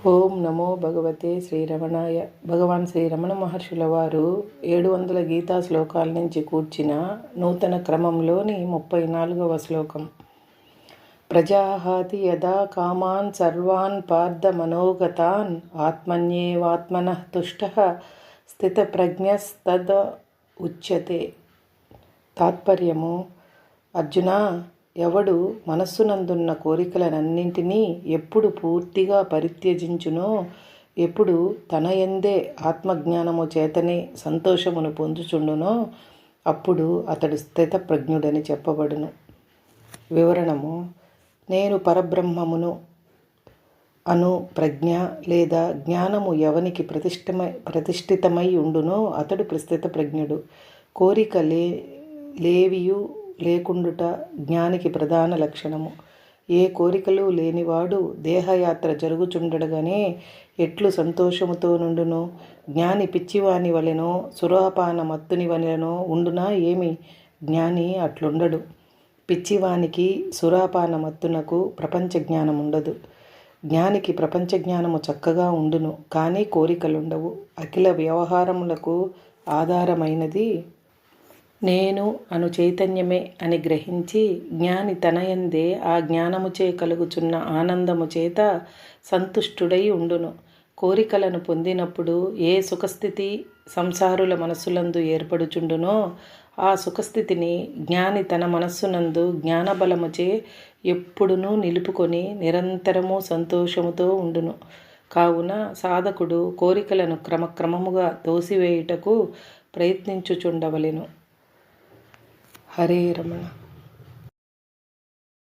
ఓం నమో భగవతే శ్రీరమణాయ. భగవాన్ శ్రీరమణ మహర్షుల వారు 700 గీతా శ్లోకాల నుంచి కూర్చిన నూతన క్రమంలోని 34వ శ్లోకం. ప్రజాహాతి యదా కామాన్ సర్వాన్ పార్థ మనోగతాన్ ఆత్మన్యేవాత్మనః తుష్టః స్థితప్రజ్ఞస్తద ఉచ్యతే. తాత్పర్యము: అర్జున, ఎవడు మనస్సునందున్న కోరికలనన్నింటినీ ఎప్పుడు పూర్తిగా పరిత్యజించునో, ఎప్పుడు తన యందే ఆత్మజ్ఞానము చేతనే సంతోషమును పొందుచుండునో, అప్పుడు అతడు స్థితప్రజ్ఞుడని చెప్పబడును. వివరణము: నేను పరబ్రహ్మమును అను ప్రజ్ఞ లేదా జ్ఞానము ఎవనికి ప్రతిష్ఠితమై ఉండునో అతడు స్థితప్రజ్ఞుడు. కోరిక లేవియు లేకుండుట జ్ఞానికి ప్రధాన లక్షణము. ఏ కోరికలు లేనివాడు దేహయాత్ర జరుగుచుండగానే ఎట్లు సంతోషముతో నుండునో, జ్ఞాని పిచ్చివాని వలెనో సురాపాన మత్తుని వలెనో ఉండునా ఏమి? జ్ఞాని అట్లుండడు. పిచ్చివానికి సురాపాన మత్తునకు ప్రపంచ జ్ఞానం ఉండదు. జ్ఞానికి ప్రపంచ జ్ఞానము చక్కగా ఉండును, కానీ కోరికలుండవు. అఖిల వ్యవహారములకు ఆధారమైనది నేను అను చైతన్యమే అని గ్రహించి జ్ఞాని తనయందే ఆ జ్ఞానముచే కలుగుచున్న ఆనందము చేత సంతుష్టుడై ఉండును. కోరికలను పొందినప్పుడు ఏ సుఖస్థితి సంసారుల మనస్సులందు ఏర్పడుచుండునో ఆ సుఖస్థితిని జ్ఞాని తన మనస్సునందు జ్ఞానబలముచే ఎప్పుడునూ నిలుపుకొని నిరంతరము సంతోషముతో ఉండును. కావున సాధకుడు కోరికలను క్రమక్రమముగా తోసివేయుటకు ప్రయత్నించుచుండవలెను. హరే రమణ.